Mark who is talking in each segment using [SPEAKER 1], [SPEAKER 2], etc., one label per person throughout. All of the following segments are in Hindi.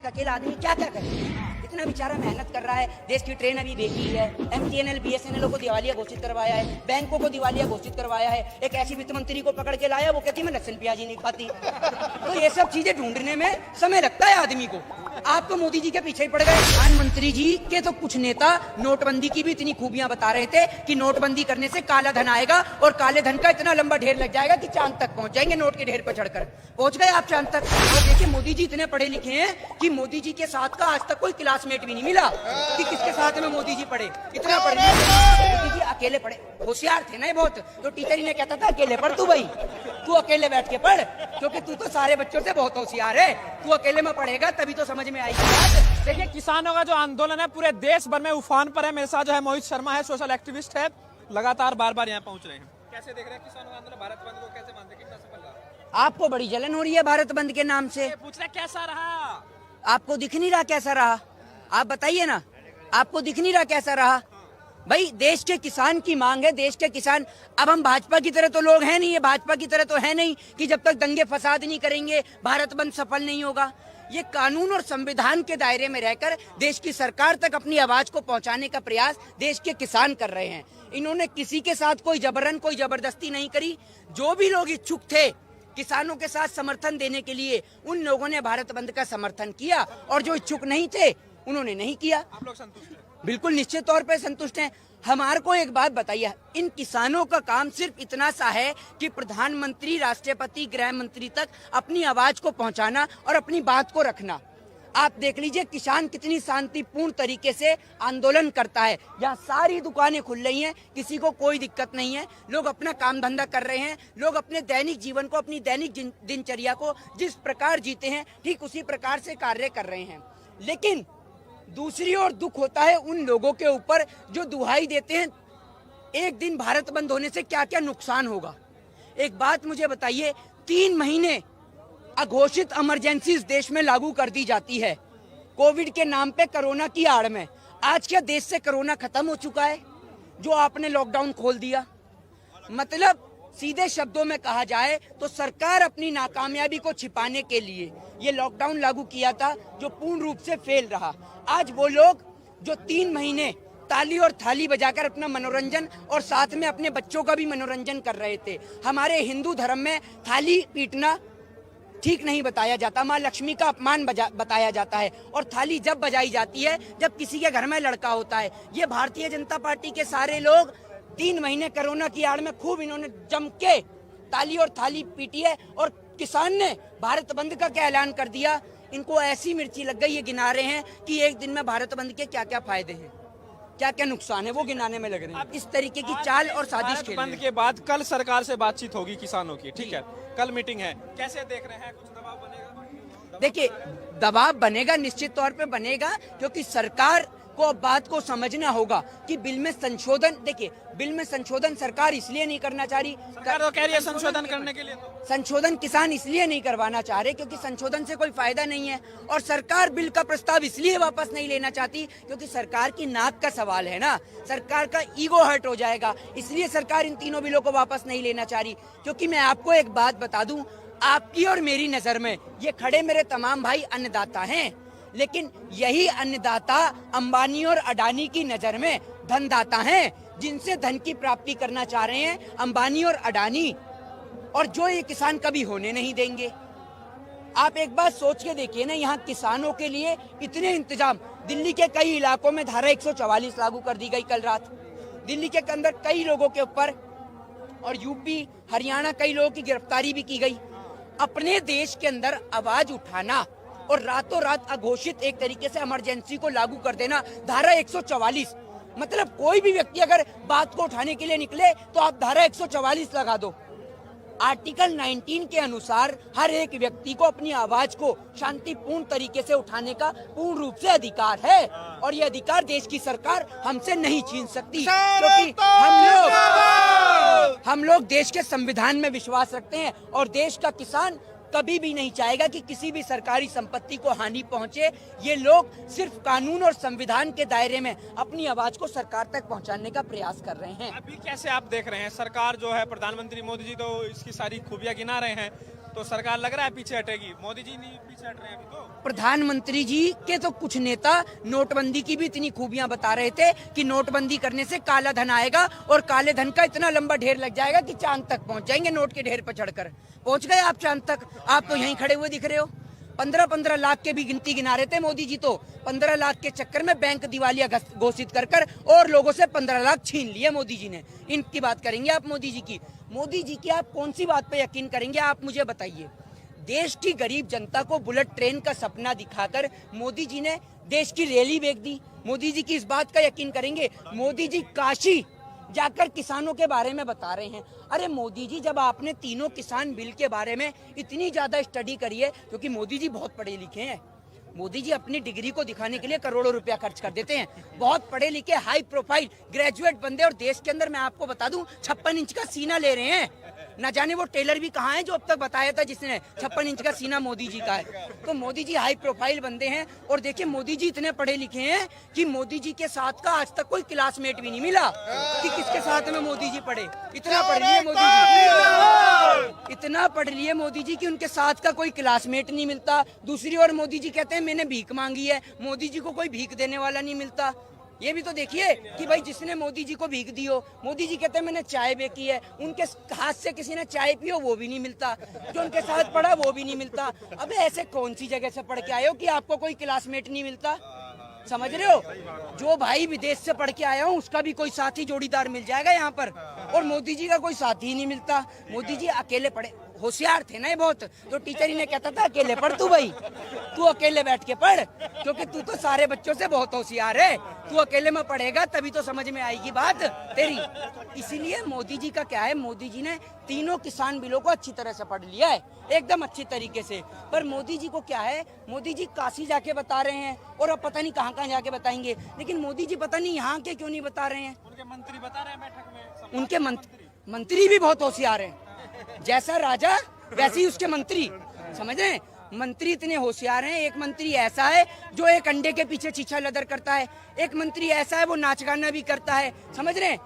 [SPEAKER 1] अकेला आदमी क्या क्या करे, इतना बेचारा मेहनत कर रहा है, देश की ट्रेन अभी बेची है, MTNL BSNL को दिवालिया घोषित करवाया है, बैंकों को दिवालिया घोषित करवाया है, एक ऐसी वित्त मंत्री को पकड़ के लाया, वो कहती मैं लहसुन प्याज ही नहीं खाती। तो ये सब चीजें ढूंढने में समय लगता है आदमी को। आप तो मोदी जी के पीछे ही पड़ गए। प्रधानमंत्री जी के तो कुछ नेता नोटबंदी की भी इतनी खूबियां बता रहे थे कि नोटबंदी करने से काला धन आएगा और काले धन का इतना लंबा ढेर लग जाएगा कि चांद तक पहुंच जाएंगे, नोट के ढेर पर चढ़कर। पहुंच गए आप चांद तक। और देखिए मोदी जी इतने पढ़े लिखे हैं कि मोदी जी के साथ का आज तक कोई क्लासमेट भी नहीं मिला कि किसके साथ में मोदी जी पढ़े, इतना पढ़े। मोदी जी अकेले पढ़े, होशियार थे ना बहुत, तो टीचर ही ने कहता था अकेले पढ़ तू भाई, तू अकेले बैठ के पढ़, क्योंकि तू तो सारे बच्चों से बहुत होशियार है, तू अकेले में पढ़ेगा तभी तो समझ में आएगी बात।
[SPEAKER 2] देखिए किसानों का जो आंदोलन है पूरे देश भर में उफान पर है। मेरे साथ जो है मोहित शर्मा है, सोशल एक्टिविस्ट है, लगातार बार-बार यहाँ पहुंच रहे हैं। कैसे देख रहे हैं किसानों का आंदोलन, भारत बंद को कैसे मानते हैं, कितना सफल रहा?
[SPEAKER 1] आपको बड़ी जलन हो रही है भारत बंद के नाम से।
[SPEAKER 2] पूछ रहे कैसा रहा?
[SPEAKER 1] आपको दिख नहीं रहा कैसा रहा? आप बताइए ना, आपको दिख नहीं रहा कैसा रहा? भाई देश के किसान की मांग है, देश के किसान। अब हम भाजपा की तरह तो लोग हैं नहीं, ये भाजपा की तरह तो है नहीं कि जब तक दंगे फसाद नहीं करेंगे भारत बंद सफल नहीं होगा। ये कानून और संविधान के दायरे में रहकर देश की सरकार तक अपनी आवाज को पहुंचाने का प्रयास देश के किसान कर रहे हैं। इन्होंने किसी के साथ कोई जबरन, कोई जबरदस्ती नहीं करी। जो भी लोग इच्छुक थे किसानों के साथ समर्थन देने के लिए, उन लोगों ने भारत बंद का समर्थन किया, और जो इच्छुक नहीं थे उन्होंने नहीं किया।
[SPEAKER 2] आप लोग संतुष्ट हैं?
[SPEAKER 1] बिल्कुल निश्चित तौर पर संतुष्ट हैं। हमारे को एक बात बताइए, इन किसानों का काम सिर्फ इतना सा है कि प्रधानमंत्री, राष्ट्रपति, गृह मंत्री तक अपनी आवाज को पहुंचाना और अपनी बात को रखना। आप देख लीजिए किसान कितनी शांतिपूर्ण तरीके से आंदोलन करता है। यहाँ सारी दुकानें खुल रही हैं, किसी को कोई दिक्कत नहीं है, लोग अपना काम धंधा कर रहे हैं, लोग अपने दैनिक जीवन को, अपनी दैनिक दिनचर्या को जिस प्रकार जीते हैं ठीक उसी प्रकार से कार्य कर रहे हैं। लेकिन दूसरी ओर दुख होता है उन लोगों के ऊपर जो दुहाई देते हैं एक दिन भारत बंद होने से क्या क्या नुकसान होगा। एक बात मुझे बताइए, 3 महीने अघोषित इमरजेंसी इस देश में लागू कर दी जाती है कोविड के नाम पे, कोरोना की आड़ में। आज क्या देश से कोरोना खत्म हो चुका है जो आपने लॉकडाउन खोल दिया? मतलब सीधे शब्दों में कहा जाए तो सरकार अपनी नाकामयाबी को छिपाने के लिए ये लॉकडाउन लागू किया था जो पूर्ण रूप से फेल रहा। आज वो लोग जो 3 महीने ताली और थाली बजाकर अपना मनोरंजन और साथ में अपने बच्चों का भी मनोरंजन कर रहे थे। हमारे हिंदू धर्म में थाली पीटना ठीक नहीं बताया जाता, माँ लक्ष्मी का अपमान बताया जाता है, और थाली जब बजाई जाती है जब किसी के घर में लड़का होता है। ये भारतीय जनता पार्टी के सारे लोग 3 महीने कोरोना की आड़ में खूब इन्होंने जम के ताली और थाली पीटी है, और किसान ने भारत बंद का क्या ऐलान कर दिया। इनको ऐसी मिर्ची लग गई, ये गिना रहे हैं कि एक दिन में भारत बंद के क्या क्या फायदे हैं, क्या क्या नुकसान है, वो गिनाने में लग रहे हैं। इस तरीके की चाल और साजिश खेल रहे हैं।
[SPEAKER 2] बंद के बाद कल सरकार से बातचीत होगी किसानों की, ठीक है, कल मीटिंग है, कैसे देख रहे हैं, कुछ दबाव बनेगा?
[SPEAKER 1] देखिए दबाव बनेगा, निश्चित तौर पे बनेगा, क्योंकि सरकार को बात को समझना होगा कि बिल में संशोधन, देखिए बिल में संशोधन सरकार इसलिए नहीं करना चाह रही,
[SPEAKER 2] सरकार तो कह रही है संशोधन करने के लिए, तो
[SPEAKER 1] संशोधन किसान इसलिए नहीं करवाना चाह रहे क्योंकि संशोधन से कोई फायदा नहीं है, और सरकार बिल का प्रस्ताव इसलिए वापस नहीं लेना चाहती क्योंकि सरकार की नाक का सवाल है ना, सरकार का ईगो हर्ट हो जाएगा, इसलिए सरकार इन तीनों बिलों को वापस नहीं लेना चाह रही। क्योंकि मैं आपको एक बात बता दूं, आपकी और मेरी नजर में ये खड़े मेरे तमाम भाई अन्नदाता हैं, लेकिन यही अन्नदाता अंबानी और अडानी की नजर में धनदाता हैं, जिनसे धन की प्राप्ति करना चाह रहे हैं अंबानी और अडानी, और जो ये किसान कभी होने नहीं देंगे। आप एक बात सोच के देखिए ना, यहाँ किसानों के लिए इतने इंतजाम, दिल्ली के कई इलाकों में धारा 144 लागू कर दी गई कल रात, दिल्ली के अंदर कई लोगों के ऊपर, और यूपी हरियाणा कई लोगों की गिरफ्तारी भी की गई। अपने देश के अंदर आवाज उठाना और रातों रात अघोषित एक तरीके से इमरजेंसी को लागू कर देना, धारा 144, मतलब कोई भी व्यक्ति अगर बात को उठाने के लिए निकले तो आप धारा 144 लगा दो। आर्टिकल 19 के अनुसार हर एक व्यक्ति को अपनी आवाज को शांतिपूर्ण तरीके से उठाने का पूर्ण रूप से अधिकार है, और ये अधिकार देश की सरकार हमसे नहीं छीन सकती, क्योंकि हम लोग देश के संविधान में विश्वास रखते हैं, और देश का किसान कभी भी नहीं चाहेगा कि किसी भी सरकारी संपत्ति को हानि पहुंचे। ये लोग सिर्फ कानून और संविधान के दायरे में अपनी आवाज को सरकार तक पहुंचाने का प्रयास कर रहे हैं।
[SPEAKER 2] अभी कैसे आप देख रहे हैं, सरकार जो है, प्रधानमंत्री मोदी जी तो इसकी सारी खूबियां गिना रहे हैं, तो सरकार लग रहा है पीछे हटेगी, मोदी जी नहीं पीछे हट रहे हैं अभी तो।
[SPEAKER 1] प्रधानमंत्री जी के तो कुछ नेता नोटबंदी की भी इतनी खूबियां बता रहे थे कि नोटबंदी करने से काला धन आएगा और काले धन का इतना लंबा ढेर लग जाएगा कि चांद तक पहुंच जाएंगे नोट के ढेर पर चढ़कर। पहुंच गए आप चांद तक? आप तो यहीं खड़े हुए दिख रहे हो। 15-15 लाख के भी गिनती गिना रहे थे मोदी जी तो। 15 लाख के चक्कर में बैंक दिवालिया घोषित कर और लोगों से 15 लाख छीन लिए मोदी जी ने। इनकी बात करेंगे आप मोदी जी की? मोदी जी की आप कौन सी बात पे यकीन करेंगे? आप मुझे बताइए। देश की गरीब जनता को बुलेट ट्रेन का सपना दिखाकर मोदी जी ने देश की रैली बेच दी। मोदी जी की इस बात का यकीन करेंगे? मोदी जी काशी जाकर किसानों के बारे में बता रहे हैं। अरे मोदी जी, जब आपने तीनों किसान बिल के बारे में इतनी ज्यादा स्टडी करी है, क्योंकि मोदी जी बहुत पढ़े लिखे हैं, मोदी जी अपनी डिग्री को दिखाने के लिए करोड़ों रुपया खर्च कर देते हैं। बहुत पढ़े लिखे हाई प्रोफाइल ग्रेजुएट बंदे, और देश के अंदर मैं आपको बता दूं 56 इंच का सीना ले रहे हैं। न जाने वो टेलर भी कहाँ है जो अब तक बताया था जिसने 56 इंच का सीना मोदी जी का है। तो मोदी जी हाई प्रोफाइल बंदे हैं। और देखिए मोदी जी इतने पढ़े लिखे हैं कि मोदी जी के साथ का आज तक कोई क्लासमेट भी नहीं मिला कि किसके साथ में मोदी जी पढ़े। इतना पढ़ लिए मोदी जी, इतना पढ़ लिए मोदी जी कि उनके साथ का कोई क्लासमेट नहीं मिलता। दूसरी ओर मोदी जी कहते हैं मैंने भीख मांगी है, मोदी जी को कोई भीख देने वाला नहीं मिलता। ये भी तो देखिए कि भाई जिसने मोदी जी को भीख दी हो, मोदी जी कहते हैं मैंने चाय बेची है, उनके हाथ से किसी ने चाय पी हो वो भी नहीं मिलता, जो उनके साथ पढ़ा वो भी नहीं मिलता। अबे ऐसे कौन सी जगह से पढ़ के आए हो कि आपको कोई क्लासमेट नहीं मिलता? समझ रहे हो? जो भाई विदेश से पढ़ के आया हूँ उसका भी कोई साथी जोड़ीदार मिल जाएगा यहाँ पर, और मोदी जी का कोई साथी ही नहीं मिलता। मोदी जी अकेले पढ़े, होशियार थे ना ये बहुत, तो टीचर ही ने कहता था अकेले पढ़ तू भाई, तू अकेले बैठ के पढ़, क्योंकि तू तो सारे बच्चों से बहुत होशियार है, तू अकेले में पढ़ेगा तभी तो समझ में आएगी बात तेरी। इसीलिए मोदी जी का क्या है, मोदी जी ने तीनों किसान बिलों को अच्छी तरह से पढ़ लिया है, एकदम अच्छी तरीके से। पर मोदी जी को क्या है, मोदी जी काशी जाके बता रहे हैं और अब पता नहीं कहाँ कहाँ जाके बताएंगे, लेकिन मोदी जी पता नहीं यहाँ के क्यों नहीं बता रहे हैं।
[SPEAKER 2] उनके मंत्री बता रहे हैं बैठक में,
[SPEAKER 1] उनके मंत्री भी बहुत होशियार हैं, जैसा राजा वैसे ही उसके मंत्री, समझ रहे हैं? मंत्री इतने होशियार हैं। एक मंत्री ऐसा है जो एक अंडे के पीछे चीछा लदर करता है, एक मंत्री ऐसा है वो नाच गाना भी करता है, समझ रहे हैं?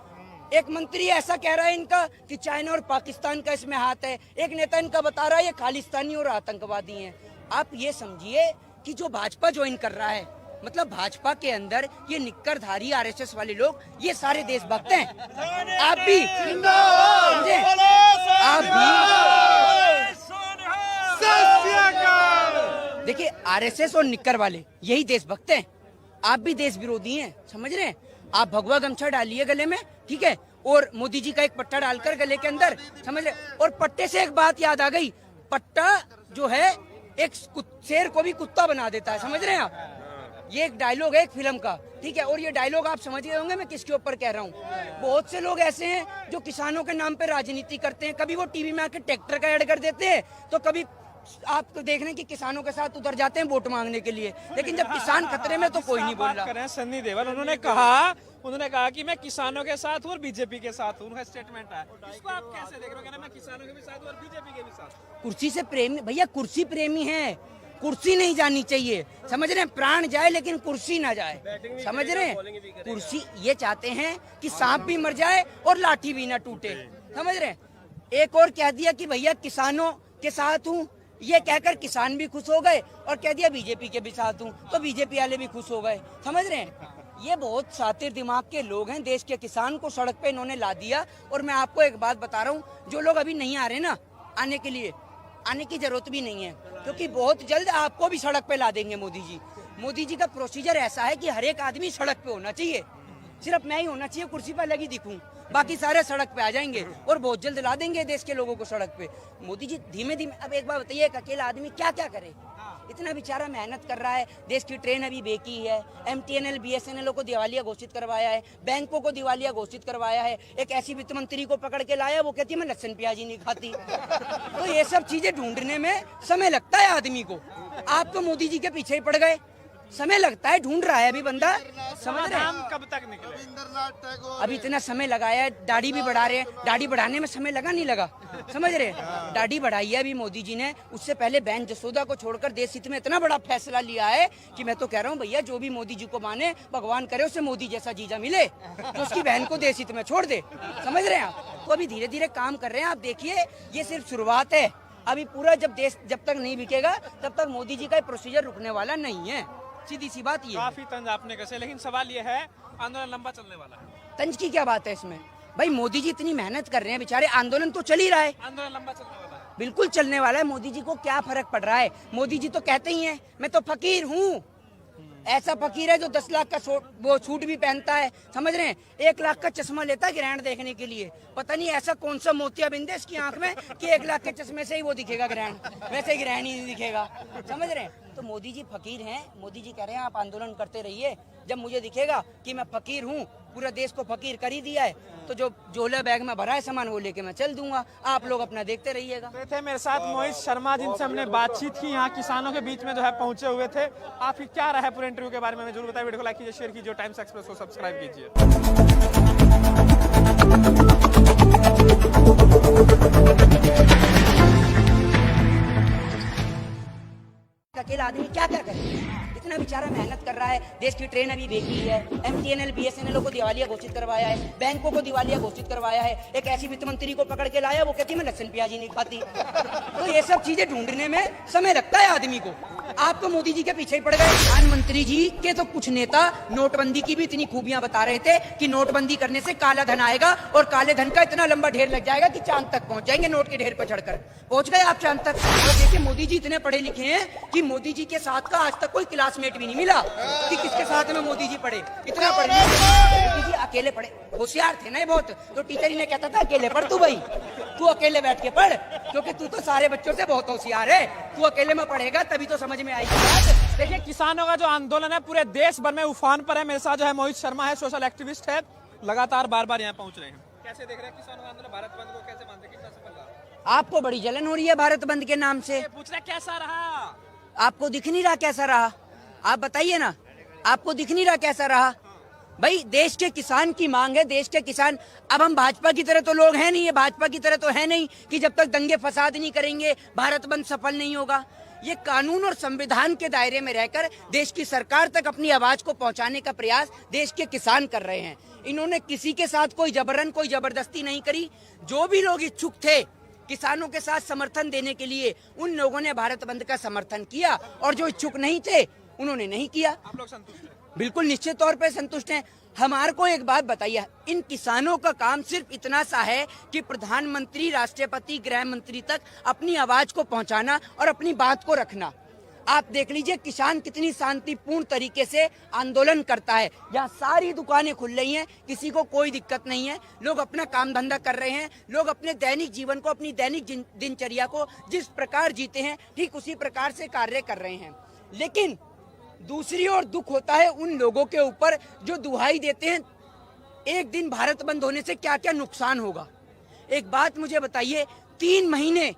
[SPEAKER 1] एक मंत्री ऐसा कह रहा है इनका कि चाइना और पाकिस्तान का इसमें हाथ है, एक नेता इनका बता रहा है ये खालिस्तानी और आतंकवादी हैं। आप ये समझिए कि जो भाजपा ज्वाइन कर रहा है, मतलब भाजपा के अंदर ये निक्करधारी आरएसएस वाले लोग, ये सारे देशभक्त हैं। आप भी समझे, आप भी देखिए आरएसएस और निक्कर वाले यही देशभक्त हैं, आप भी देश विरोधी हैं, समझ रहे हैं? आप भगवा गमछा डालिए गले में, ठीक है, और मोदी जी का एक पट्टा डालकर गले के अंदर, समझ रहे? और पट्टे से एक बात याद आ गई, पट्टा जो है एक शेर को भी कुत्ता बना देता है, समझ रहे हैं आप? ये एक डायलॉग है एक फिल्म का, ठीक है, और ये डायलॉग आप समझ गए होंगे मैं किसके ऊपर कह रहा हूँ। बहुत से लोग ऐसे हैं जो किसानों के नाम पे राजनीति करते हैं, कभी वो टीवी में आके ट्रैक्टर का ऐड कर देते हैं, तो कभी आप देख रहे हैं कि किसानों के साथ उतर जाते हैं वोट मांगने के लिए, लेकिन जब किसान खतरे में तो कोई नहीं बोल रहा।
[SPEAKER 2] कर रहे हैं सन्नी देओल, उन्होंने कहा कि मैं किसानों के साथ हूँ और बीजेपी के साथ हूँ, उनका स्टेटमेंट है। इसको आप कैसे देख रहे हो? मैं किसानों के भी साथ हूँ और बीजेपी के भी साथ।
[SPEAKER 1] कुर्सी से प्रेमी, भैया कुर्सी प्रेमी है, कुर्सी नहीं जानी चाहिए, समझ रहे हैं? प्राण जाए लेकिन कुर्सी ना जाए, समझ रहे हैं? कुर्सी ये चाहते हैं कि सांप भी मर जाए और लाठी भी ना टूटे, समझ रहे हैं? एक और कह दिया कि भैया किसानों के साथ हूँ, ये कहकर किसान भी खुश हो गए, और कह दिया बीजेपी के भी साथ हूँ तो बीजेपी वाले भी खुश हो गए, समझ रहे हैं? ये बहुत शातिर दिमाग के लोग हैं, देश के किसान को सड़क पे इन्होंने ला दिया। और मैं आपको एक बात बता रहा हूँ, जो लोग अभी नहीं आ रहे ना, आने के लिए आने की जरूरत भी नहीं है, क्योंकि बहुत जल्द आपको भी सड़क पे ला देंगे मोदी जी। मोदी जी का प्रोसीजर ऐसा है कि हर एक आदमी सड़क पे होना चाहिए, सिर्फ मैं ही होना चाहिए कुर्सी पर लगी दिखूं, बाकी सारे सड़क पे आ जाएंगे और बहुत जल्द ला देंगे देश के लोगों को सड़क पे। मोदी जी धीमे धीमे, अब एक बार बताइए, एक अकेला आदमी क्या क्या करे? इतना बेचारा मेहनत कर रहा है, देश की ट्रेन अभी बेकी है, MTNL BSNL को दिवालिया घोषित करवाया है, बैंकों को दिवालिया घोषित करवाया है, एक ऐसी वित्त मंत्री को पकड़ के लाया, वो कहती है मैं लहसुन प्याज ही नहीं खाती। तो ये सब चीजें ढूंढने में समय लगता है आदमी को। आप तो मोदी जी के पीछे ही पड़ गए, समय लगता है, ढूंढ रहा है अभी बंदा, समझ रहे हैं?
[SPEAKER 2] कब तक निकले?
[SPEAKER 1] अभी इतना समय लगाया है, दाढ़ी भी बढ़ा रहे हैं, दाढ़ी बढ़ाने में समय लगा नहीं लगा, समझ रहे हैं? दाढ़ी बढ़ाई है अभी मोदी जी ने, उससे पहले बहन जसोदा को छोड़कर देश हित में इतना बड़ा फैसला लिया है कि मैं तो कह रहा हूँ भैया जो भी मोदी जी को माने, भगवान करे उसे मोदी जैसा जीजा मिले जो उसकी बहन को देश हित में छोड़ दे, समझ रहे हैं आप? तो अभी धीरे धीरे काम कर रहे हैं, आप देखिए ये सिर्फ शुरुआत है, अभी पूरा जब तक नहीं बिकेगा तब तक मोदी जी का प्रोसीजर रुकने वाला नहीं है। सीधी सी बात ये।
[SPEAKER 2] काफी तंज आपने कसे, लेकिन सवाल ये है आंदोलन लंबा चलने वाला है।
[SPEAKER 1] तंज की क्या बात है इसमें? भाई मोदी जी इतनी मेहनत कर रहे हैं बेचारे, आंदोलन तो चल ही रहा है।
[SPEAKER 2] आंदोलन लंबा चलने वाला है,
[SPEAKER 1] बिल्कुल चलने वाला है। मोदी जी को क्या फर्क पड़ रहा है? मोदी जी तो कहते ही हैं मैं तो फकीर हूँ। ऐसा फकीर है जो 10 लाख का वो सूट भी पहनता है, समझ रहे हैं? 1 लाख का चश्मा लेता है ग्रहण देखने के लिए। पता नहीं ऐसा कौन सा मोतियाबिंद है इसकी आंख में कि 1 लाख के चश्मे से ही वो दिखेगा ग्रहण, वैसे ही ग्रहण ही नहीं दिखेगा, समझ रहे हैं? तो मोदी जी फकीर हैं। मोदी जी कह रहे हैं आप आंदोलन करते रहिए, जब मुझे दिखेगा कि मैं फकीर हूँ, पूरा देश को फकीर कर ही दिया है, तो जो झोला बैग में भरा है सामान वो लेके मैं चल दूंगा, आप लोग अपना देखते रहिएगा।
[SPEAKER 2] तो थे मेरे साथ मोहित शर्मा, जिनसे हमने बातचीत की, यहाँ किसानों के बीच में जो है पहुंचे हुए थे। आपकी क्या राय है पूरे इंटरव्यू के बारे में जरूर बताइए। वीडियो को लाइक कीजिए, शेयर कीजिए, टाइम्स एक्सप्रेस को सब्सक्राइब कीजिए।
[SPEAKER 1] अकेला आदमी क्या क्या करे? इतना बेचारा मेहनत कर रहा है, देश की ट्रेन अभी बेची है, MTNL BSNL को दिवालिया घोषित करवाया है, बैंकों को दिवालिया घोषित करवाया है, एक ऐसी वित्त मंत्री को पकड़ के लाया, वो कहती मैं लहसुन प्याज ही नहीं खाती। तो ये सब चीजें ढूंढने में समय लगता है आदमी को। आप तो मोदी जी के पीछे ही पड़ गए। प्रधानमंत्री जी के तो कुछ नेता नोटबंदी की भी इतनी खूबियां बता रहे थे कि नोटबंदी करने से काला धन आएगा और काले धन का इतना लंबा ढेर लग जाएगा कि चांद तक पहुंच जाएंगे नोट के ढेर पर चढ़कर। पहुंच गए आप चांद तक। तो देखिए मोदी जी इतने पढ़े लिखे हैं कि मोदी जी के साथ का आज तक कोई क्लासमेट भी नहीं मिला कि किसके साथ में मोदी जी पढ़े। इतना पढ़े मोदी जी अकेले पढ़े, होशियार थे ना बहुत। तो टीचर ही ने कहता था अकेले पढ़ तू भाई, तू अकेले बैठ के पढ़, क्योंकि तू तो सारे बच्चों से बहुत होशियार है, तू अकेले में पढ़ेगा तभी तो समझ में आएगी बात।
[SPEAKER 2] देखिए किसानों का जो आंदोलन है पूरे देश भर में उफान पर है। मेरे साथ जो है मोहित शर्मा है, सोशल एक्टिविस्ट है, लगातार बार यहाँ पहुंच रहे हैं। कैसे देख रहे हैं किसानों का आंदोलन, भारत बंद को कैसे मानते हैं, कितना सफल रहा?
[SPEAKER 1] आपको बड़ी जलन हो रही है भारत बंद के नाम से।
[SPEAKER 2] पूछ रहे कैसा रहा?
[SPEAKER 1] आपको दिख नहीं रहा कैसा रहा? आप बताइए ना, आपको दिख नहीं रहा कैसा रहा? भाई देश के किसान की मांग है, देश के किसान। अब हम भाजपा की तरह तो लोग हैं नहीं, ये भाजपा की तरह तो है नहीं कि जब तक दंगे फसाद नहीं करेंगे भारत बंद सफल नहीं होगा। ये कानून और संविधान के दायरे में रहकर देश की सरकार तक अपनी आवाज को पहुंचाने का प्रयास देश के किसान कर रहे हैं। इन्होंने किसी के साथ कोई जबरन, कोई जबरदस्ती नहीं करी। जो भी लोग इच्छुक थे किसानों के साथ समर्थन देने के लिए, उन लोगों ने भारत बंद का समर्थन किया, और जो इच्छुक नहीं थे उन्होंने नहीं किया।
[SPEAKER 2] आप लोग संतुष्ट हैं?
[SPEAKER 1] बिल्कुल निश्चित तौर पे संतुष्ट हैं। हमारे को एक बात बताइए, इन किसानों का काम सिर्फ इतना सा है कि प्रधानमंत्री, राष्ट्रपति, गृह मंत्री तक अपनी आवाज को पहुंचाना और अपनी बात को रखना। आप देख लीजिए किसान कितनी शांतिपूर्ण तरीके से आंदोलन करता है। यहाँ सारी दुकानें खुल रही हैं, किसी को कोई दिक्कत नहीं है। लोग अपना काम धंधा कर रहे हैं, लोग अपने दैनिक जीवन को, अपनी दैनिक दिनचर्या को जिस प्रकार जीते हैं ठीक उसी प्रकार से कार्य कर रहे हैं। लेकिन दूसरी ओर दुख होता है उन लोगों के ऊपर जो दुहाई देते हैं एक दिन भारत बंद होने से क्या क्या नुकसान होगा। एक बात मुझे बताइए, 3 महीने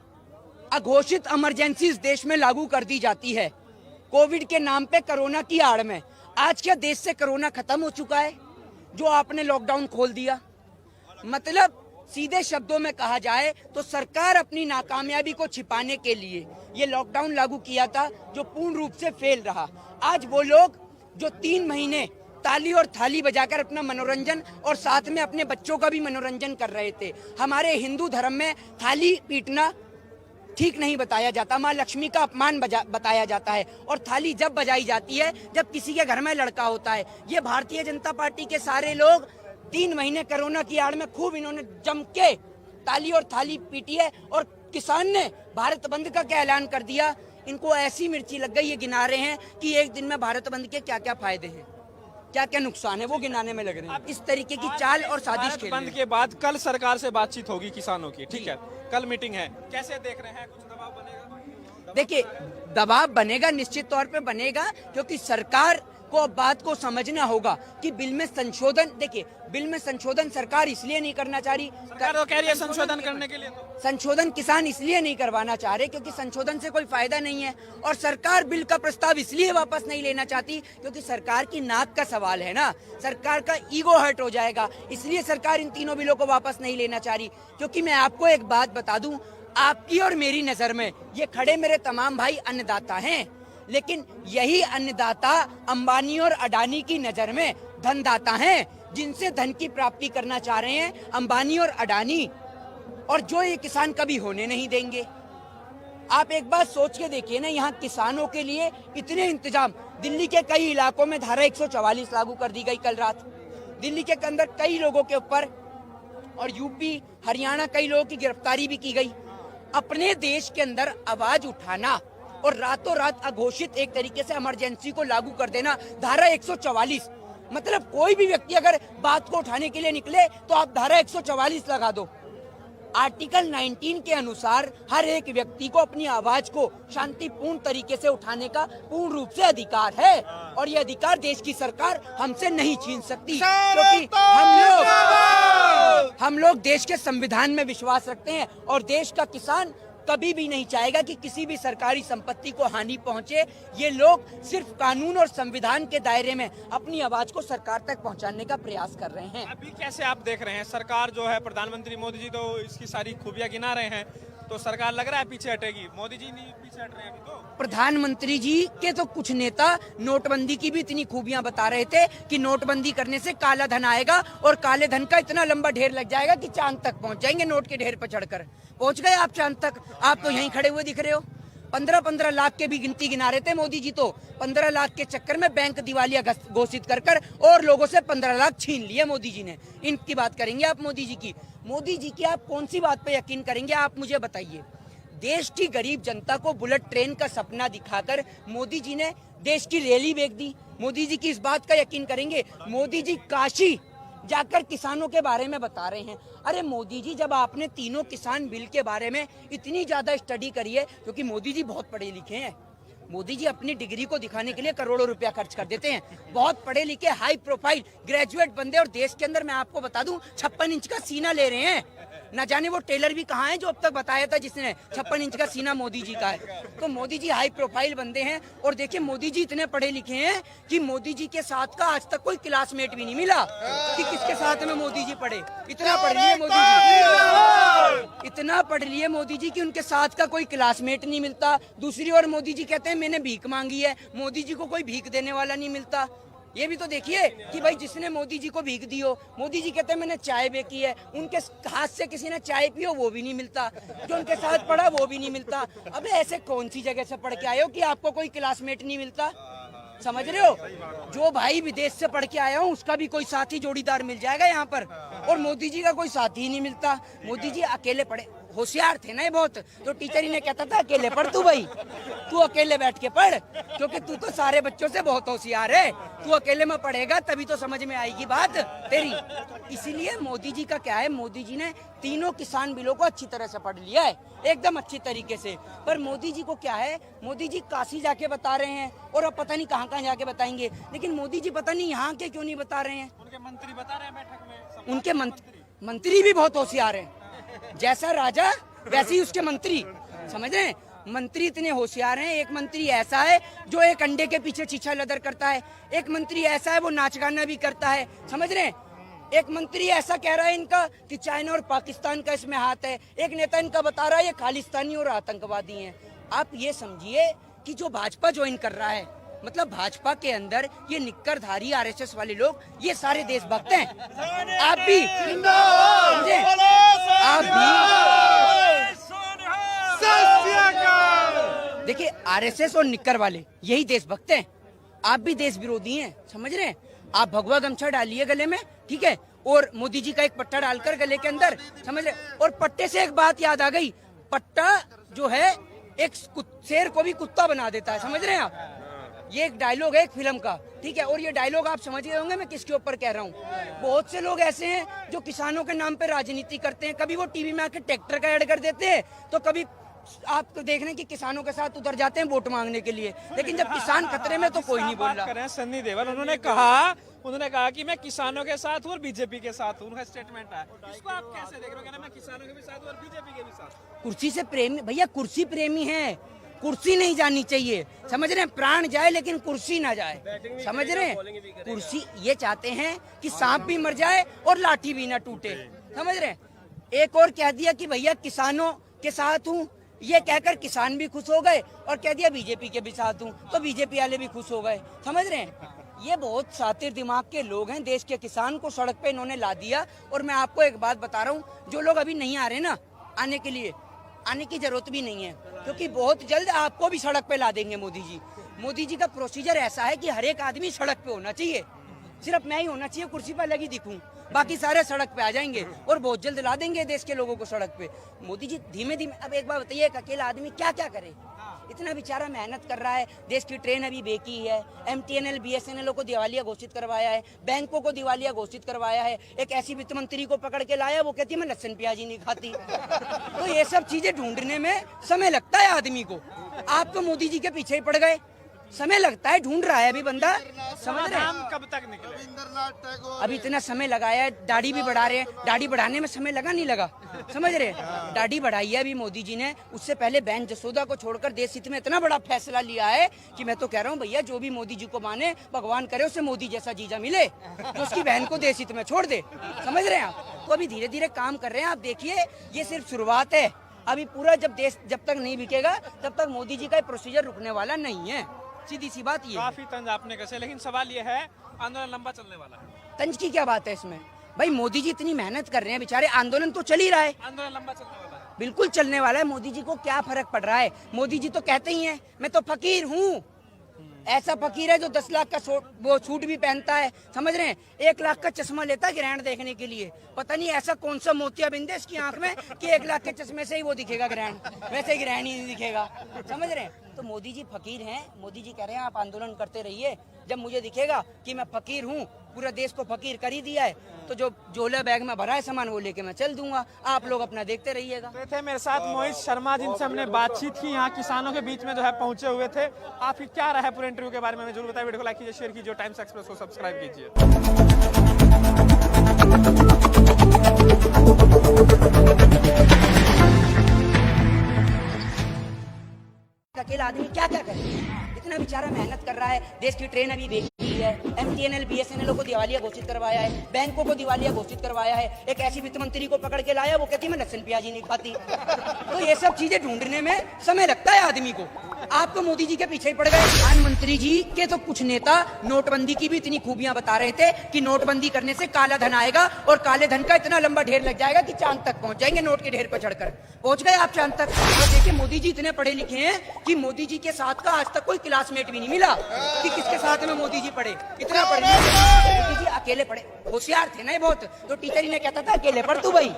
[SPEAKER 1] अघोषित इमरजेंसी देश में लागू कर दी जाती है कोविड के नाम पे, कोरोना की आड़ में। आज क्या देश से कोरोना खत्म हो चुका है जो आपने लॉकडाउन खोल दिया? मतलब सीधे शब्दों में कहा जाए तो सरकार अपनी नाकामयाबी को छिपाने के लिए ये लॉकडाउन लागू किया था जो पूर्ण रूप से फेल रहा। आज वो लोग जो 3 महीने ताली और थाली बजाकर अपना मनोरंजन और साथ में अपने बच्चों का भी मनोरंजन कर रहे थे। हमारे हिंदू धर्म में थाली पीटना ठीक नहीं बताया जाता, माँ लक्ष्मी का अपमान बताया जाता है। और थाली जब बजाई जाती है जब किसी के घर में लड़का होता है। ये भारतीय जनता पार्टी के सारे लोग 3 महीने कोरोना की आड़ में खूब इन्होंने जम के ताली और थाली पीटी है, और किसान ने भारत बंद का क्या ऐलान कर दिया। इनको ऐसी मिर्ची लग गई, ये गिना रहे हैं कि एक दिन में भारत बंद के क्या क्या फायदे हैं, क्या क्या नुकसान है, वो गिनाने में लग रहे हैं। इस तरीके की चाल और साजिश खेल रहे हैं।
[SPEAKER 2] बंद के बाद कल सरकार से बातचीत होगी किसानों की, ठीक है, कल मीटिंग है, कैसे देख रहे हैं, कुछ दबाव बनेगा?
[SPEAKER 1] देखिए दबाव बनेगा, निश्चित तौर पे बनेगा, क्योंकि सरकार को अब बात को समझना होगा कि बिल में संशोधन, देखिए बिल में संशोधन सरकार इसलिए नहीं करना चाह रही,
[SPEAKER 2] सरकार तो कह रही है संशोधन करने के लिए, तो
[SPEAKER 1] संशोधन किसान इसलिए नहीं करवाना चाह रहे क्योंकि संशोधन से कोई फायदा नहीं है, और सरकार बिल का प्रस्ताव इसलिए वापस नहीं लेना चाहती क्योंकि सरकार की नाक का सवाल है ना, सरकार का ईगो हर्ट हो जाएगा, इसलिए सरकार इन तीनों बिलों को वापस नहीं लेना चाह रही। क्योंकि मैं आपको एक बात बता दूं, आपकी और मेरी नजर में ये खड़े मेरे तमाम भाई अन्नदाता हैं, लेकिन यही अन्नदाता अंबानी और अडानी की नजर में धनदाता हैं, जिनसे धन की प्राप्ति करना चाह रहे हैं अंबानी और अडानी, और जो ये किसान कभी होने नहीं देंगे। आप एक बात सोच के देखिए ना, यहाँ किसानों के लिए इतने इंतजाम, दिल्ली के कई इलाकों में धारा 144 लागू कर दी गई कल रात, दिल्ली के अंदर कई लोगों के ऊपर, और यूपी हरियाणा कई लोगों की गिरफ्तारी भी की गई। अपने देश के अंदर आवाज उठाना और रातों रात अघोषित एक तरीके से इमरजेंसी को लागू कर देना, धारा 144, मतलब कोई भी व्यक्ति अगर बात को उठाने के लिए निकले तो आप धारा 144 लगा दो। आर्टिकल 19 के अनुसार हर एक व्यक्ति को अपनी आवाज को शांतिपूर्ण तरीके से उठाने का पूर्ण रूप से अधिकार है, और ये अधिकार देश की सरकार हमसे नहीं छीन सकती, क्योंकि हम लोग देश के संविधान में विश्वास रखते हैं, और देश का किसान कभी भी नहीं चाहेगा कि किसी भी सरकारी संपत्ति को हानि पहुंचे। ये लोग सिर्फ कानून और संविधान के दायरे में अपनी आवाज को सरकार तक पहुंचाने का प्रयास कर रहे हैं।
[SPEAKER 2] अभी कैसे आप देख रहे हैं, सरकार जो है, प्रधानमंत्री मोदी जी तो इसकी सारी खूबियां गिना रहे हैं, तो सरकार लग रहा है पीछे हटेगी, मोदी जी नहीं पीछे हट रहे हैं अभी तो।
[SPEAKER 1] प्रधानमंत्री जी के तो कुछ नेता नोटबंदी की भी इतनी खूबियां बता रहे थे कि नोटबंदी करने से काला धन आएगा और काले धन का इतना लंबा ढेर लग जाएगा कि चांद तक पहुंच जाएंगे नोट के ढेर पर चढ़कर। पहुंच गए आप चांद तक? आप तो यहीं खड़े हुए दिख रहे हो। 15-15 लाख के भी गिनती गिना रहे थे मोदी जी, तो 15 लाख के चक्कर में बैंक दिवालिया घोषित कर और लोगों से 15 लाख छीन लिए मोदी जी ने। इनकी बात करेंगे आप मोदी जी की? मोदी जी की आप कौन सी बात पे यकीन करेंगे, आप मुझे बताइए। देश की गरीब जनता को बुलेट ट्रेन का सपना दिखाकर मोदी जी ने देश की रैली बेच दी। मोदी जी की इस बात का यकीन करेंगे, मोदी जी काशी जाकर किसानों के बारे में बता रहे हैं। अरे मोदी जी, जब आपने तीनों किसान बिल के बारे में इतनी ज्यादा स्टडी करी है, क्योंकि मोदी जी बहुत पढ़े लिखे हैं, मोदी जी अपनी डिग्री को दिखाने के लिए करोड़ों रुपया खर्च कर देते हैं, बहुत पढ़े लिखे हाई प्रोफाइल ग्रेजुएट बंदे, और देश के अंदर मैं आपको बता दूं 56 इंच का सीना ले रहे हैं। ना जाने वो टेलर भी कहाँ है जो अब तक बताया था जिसने 56 इंच का सीना मोदी जी का है। तो मोदी जी हाई प्रोफाइल बंदे हैं, और देखिए मोदी जी इतने पढ़े लिखे हैं कि मोदी जी के साथ का आज तक कोई क्लासमेट भी नहीं मिला कि किसके साथ में मोदी जी पढ़े। इतना पढ़ लिए मोदी जी, इतना पढ़ लिए मोदी जी कि उनके साथ का कोई क्लासमेट नहीं मिलता। दूसरी ओर मोदी जी कहते हैं मैंने भीख मांगी है, मोदी जी को कोई भीख देने वाला नहीं मिलता। ये भी तो देखिए कि भाई जिसने मोदी जी को भीख दी हो, मोदी जी कहते हैं मैंने चाय बेची है, उनके हाथ से किसी ने चाय पी हो वो भी नहीं मिलता, जो उनके साथ पढ़ा वो भी नहीं मिलता। अब ऐसे कौन सी जगह से पढ़ के आए हो कि आपको कोई क्लासमेट नहीं मिलता? समझ रहे हो? जो भाई विदेश से पढ़ के आया हूँ उसका भी कोई साथी जोड़ीदार मिल जाएगा यहाँ पर, और मोदी जी का कोई साथी ही नहीं मिलता। मोदी जी अकेले पढ़े, होशियार थे ना ये बहुत, तो टीचर ही ने कहता था अकेले पढ़ तू भाई, तू अकेले बैठ के पढ़, क्योंकि तू तो सारे बच्चों से बहुत होशियार है, तू अकेले में पढ़ेगा तभी तो समझ में आएगी बात तेरी। इसीलिए मोदी जी का क्या है, मोदी जी ने तीनों किसान बिलों को अच्छी तरह से पढ़ लिया है, एकदम अच्छी तरीके से। पर मोदी जी को क्या है, मोदी जी काशी जाके बता रहे हैं, और अब पता नहीं कहाँ कहाँ जाके बताएंगे, लेकिन मोदी जी पता नहीं यहाँ के क्यों नहीं बता रहे हैं।
[SPEAKER 2] उनके मंत्री बता रहे हैं बैठक में,
[SPEAKER 1] उनके मंत्री भी बहुत होशियार हैं, जैसा राजा वैसे ही उसके मंत्री, समझ रहे हैं? मंत्री इतने होशियार हैं। एक मंत्री ऐसा है जो एक अंडे के पीछे छीछा लदर करता है, एक मंत्री ऐसा है वो नाच गाना भी करता है, समझ रहे हैं? एक मंत्री ऐसा कह रहा है इनका कि चाइना और पाकिस्तान का इसमें हाथ है, एक नेता इनका बता रहा है ये खालिस्तानी और आतंकवादी हैं। आप ये समझिए कि जो भाजपा ज्वाइन कर रहा है, मतलब भाजपा के अंदर ये निक्करधारी आरएसएस वाले लोग, ये सारे देशभक्त हैं। आप भी समझे, आप भी देखिए आरएसएस और निक्कर वाले यही देशभक्त हैं, आप भी देश विरोधी हैं, समझ रहे हैं? आप भगवा गमछा डालिए गले में, ठीक है, और मोदी जी का एक पट्टा डालकर गले के अंदर, समझ रहे? और पट्टे से एक बात याद आ गई, पट्टा जो है एक शेर को भी कुत्ता बना देता है, समझ रहे हैं आप? ये एक डायलॉग है एक फिल्म का, ठीक है, और ये डायलॉग आप समझ गए होंगे मैं किसके ऊपर कह रहा हूँ। बहुत से लोग ऐसे हैं जो किसानों के नाम पे राजनीति करते हैं, कभी वो टीवी में आके ट्रैक्टर का ऐड कर देते हैं, तो कभी आप तो देख रहे हैं कि किसानों के साथ उधर जाते हैं वोट मांगने के लिए, लेकिन जब किसान खतरे में तो कोई नहीं बोल रहा।
[SPEAKER 2] सन्नी देओल उन्होंने कहा कि मैं किसानों के साथ हूँ और बीजेपी के साथ हूँ, उनका स्टेटमेंट है, इसको आप कैसे देख रहे हो? मैं किसानों के भी साथ हूँ और बीजेपी के भी साथ।
[SPEAKER 1] कुर्सी से प्रेमी, भैया कुर्सी प्रेमी है, कुर्सी नहीं जानी चाहिए, समझ रहे हैं? प्राण जाए लेकिन कुर्सी ना जाए, समझ रहे हैं? कुर्सी ये चाहते हैं कि सांप भी मर जाए और लाठी भी ना टूटे, समझ रहे हैं? एक और कह दिया कि भैया किसानों के साथ हूँ, ये कहकर किसान भी खुश हो गए, और कह दिया बीजेपी के भी साथ हूँ, तो बीजेपी वाले भी खुश हो गए, समझ रहे हैं? ये बहुत सातिर दिमाग के लोग हैं, देश के किसान को सड़क पे इन्होंने ला दिया। और मैं आपको एक बात बता रहा हूँ, जो लोग अभी नहीं आ रहे ना आने के लिए, आने की जरूरत भी नहीं है, क्योंकि बहुत जल्द आपको भी सड़क पे ला देंगे मोदी जी। मोदी जी का प्रोसीजर ऐसा है कि हर एक आदमी सड़क पे होना चाहिए, सिर्फ मैं ही होना चाहिए कुर्सी पर लगी दिखूं, बाकी सारे सड़क पे आ जाएंगे और बहुत जल्द ला देंगे देश के लोगों को सड़क पे। मोदी जी धीमे धीमे, अब एक बार बताइए, एक अकेला आदमी क्या क्या करे, इतना बेचारा मेहनत कर रहा है। देश की ट्रेन अभी बेकी है, MTNL BSNL को दिवालिया घोषित करवाया है, बैंकों को दिवालिया घोषित करवाया है। एक ऐसी वित्त मंत्री को पकड़ के लाया, वो कहती है मैं लहसुन प्याज ही नहीं खाती। तो ये सब चीजें ढूंढने में समय लगता है आदमी को। आप तो मोदी जी के पीछे ही पड़ गए, समय लगता है, ढूंढ रहा है अभी बंदा, समझ रहे हैं।
[SPEAKER 2] कब तक निकले?
[SPEAKER 1] अभी इतना समय लगाया है, दाढ़ी भी बढ़ा रहे हैं, दाढ़ी बढ़ाने में समय लगा नहीं लगा, समझ रहे हैं। दाढ़ी बढ़ाई है अभी मोदी जी ने, उससे पहले बहन जसोदा को छोड़कर देश हित में इतना बड़ा फैसला लिया है कि मैं तो कह रहा हूँ भैया, जो भी मोदी जी को माने, भगवान करे उसे मोदी जैसा जीजा मिले जो उसकी बहन को देश हित में छोड़ दे, समझ रहे हैं आप। तो अभी धीरे धीरे काम कर रहे हैं, आप देखिए, ये सिर्फ शुरुआत है। अभी पूरा जब देश जब तक नहीं बिकेगा तब तक मोदी जी का प्रोसीजर रुकने वाला नहीं है, सीधी सी बात ये।
[SPEAKER 2] काफी तंज आपने कैसे, लेकिन सवाल ये है आंदोलन लंबा चलने वाला है।
[SPEAKER 1] तंज की क्या बात है इसमें भाई, मोदी जी इतनी मेहनत कर रहे हैं बेचारे, आंदोलन तो चल ही रहा है,
[SPEAKER 2] आंदोलन लंबा चलने वाला है,
[SPEAKER 1] बिल्कुल चलने वाला है। मोदी जी को क्या फर्क पड़ रहा है, मोदी जी तो कहते ही हैं मैं तो फकीर हूँ। ऐसा फकीर है जो 10 लाख का वो सूट भी पहनता है, समझ रहे हैं, 1 लाख का चश्मा लेता है ग्रहण देखने के लिए। पता नहीं ऐसा कौन सा मोतियाबिंद है इसकी आंख में कि 1 लाख के चश्मे से ही वो दिखेगा ग्रहण, वैसे ही ग्रहण ही नहीं दिखेगा, समझ रहे हैं। तो मोदी जी फकीर हैं, मोदी जी कह रहे हैं आप आंदोलन करते रहिए, जब मुझे दिखेगा कि मैं फकीर हूँ, पूरा देश को फकीर कर ही दिया है, तो जो झोला बैग में भरा है सामान वो लेके मैं चल दूंगा, आप लोग अपना देखते रहिएगा।
[SPEAKER 2] तो थे मेरे साथ मोहित शर्मा, जिनसे हमने बातचीत की, यहाँ किसानों के बीच में जो है पहुंचे हुए थे। आपकी क्या राय है पूरे इंटरव्यू के बारे में जरूर बताइए, वीडियो को लाइक कीजिए, शेयर कीजिए, टाइम्स एक्सप्रेस को सब्सक्राइब कीजिए।
[SPEAKER 1] अकेला आदमी क्या क्या करे, इतना बेचारा मेहनत कर रहा है। देश की ट्रेन अभी बेकी है, MTNL BSNL को दिवालिया घोषित करवाया है, बैंकों को दिवालिया घोषित करवाया है। एक ऐसी वित्त मंत्री को पकड़ के लाया, वो कहती है मैं लहसुन प्याज ही नहीं खाती। तो ये सब चीजें ढूंढने में समय लगता है आदमी को। आप तो मोदी जी के पीछे ही पड़ गए। प्रधानमंत्री जी के तो कुछ नेता नोटबंदी की भी इतनी खूबियां बता रहे थे कि नोटबंदी करने से काला धन आएगा और काले धन का इतना लंबा ढेर लग जाएगा कि चांद तक पहुंच जाएंगे, नोट के ढेर पर चढ़कर। पहुंच गए आप चांद तक। तो देखिए मोदी जी इतने पढ़े लिखे हैं कि मोदी जी के साथ का आज तक कोई क्लासमेट भी नहीं मिला कि किसके साथ में मोदी जी पढ़े, इतना पढ़े। मोदी जी अकेले पढ़े, होशियार थे ना बहुत, तो टीचर ही ने कहता था अकेले पढ़ तू भाई,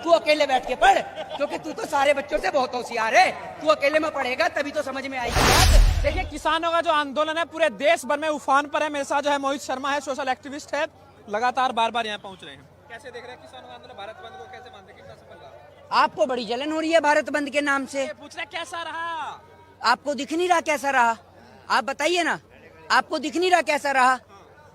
[SPEAKER 1] तू अकेले बैठ के पढ़, क्योंकि तू तो सारे बच्चों से बहुत होशियार है, तू अकेले में पढ़ेगा तभी तो समझ में आएगी बात।
[SPEAKER 2] देखिए किसानों का जो आंदोलन है पूरे देश भर में उफान पर है। मेरे साथ जो है मोहित शर्मा है, सोशल एक्टिविस्ट है, लगातार बार बार यहाँ पहुंच रहे हैं। कैसे देख रहे हैं किसानों का आंदोलन, भारत बंद को कैसे मानते हैं, कितना सफल रहा?
[SPEAKER 1] आपको बड़ी जलन हो रही है भारत बंद के नाम से,
[SPEAKER 2] पूछ रहे कैसा रहा?
[SPEAKER 1] आपको दिख नहीं रहा कैसा रहा? आप बताइए ना, आपको दिख नहीं रहा कैसा रहा?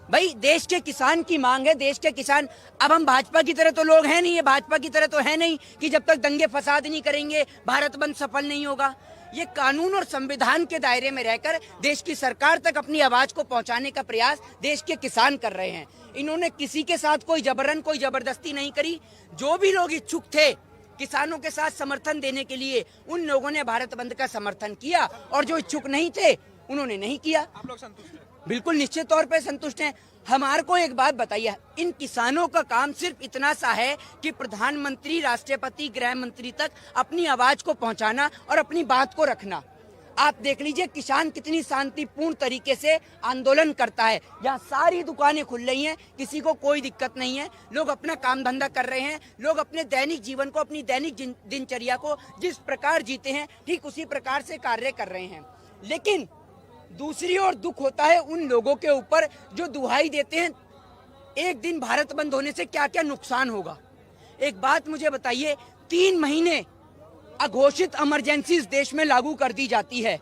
[SPEAKER 1] भाई देश के किसान की मांग है, देश के किसान। अब हम भाजपा की तरह तो लोग हैं नहीं, ये भाजपा की तरह तो है नहीं कि जब तक दंगे फसाद नहीं करेंगे भारत बंद सफल नहीं होगा। ये कानून और संविधान के दायरे में रहकर देश की सरकार तक अपनी आवाज को पहुंचाने का प्रयास देश के किसान कर रहे हैं। इन्होंने किसी के साथ कोई जबरन, कोई जबरदस्ती नहीं करी। जो भी लोग इच्छुक थे किसानों के साथ समर्थन देने के लिए, उन लोगों ने भारत बंद का समर्थन किया, और जो इच्छुक नहीं थे उन्होंने नहीं किया।
[SPEAKER 2] आप लोग संतुष्ट हैं?
[SPEAKER 1] बिल्कुल निश्चित तौर पे संतुष्ट हैं। हमारे को एक बात बताइए, इन किसानों का काम सिर्फ इतना सा है कि प्रधानमंत्री, राष्ट्रपति, गृह मंत्री तक अपनी आवाज को पहुंचाना और अपनी बात को रखना। आप देख लीजिए किसान कितनी शांतिपूर्ण तरीके से आंदोलन करता है। यहाँ सारी दुकानें खुल रही हैं, किसी को कोई दिक्कत नहीं है, लोग अपना काम धंधा कर रहे हैं, लोग अपने दैनिक जीवन को, अपनी दैनिक दिनचर्या को जिस प्रकार जीते हैं ठीक उसी प्रकार से कार्य कर रहे हैं। लेकिन दूसरी ओर दुख होता है उन लोगों के ऊपर जो दुहाई देते हैं एक दिन भारत बंद होने से क्या क्या नुकसान होगा। एक बात मुझे बताइए, 3 महीने अघोषित इमरजेंसी देश में लागू कर दी जाती है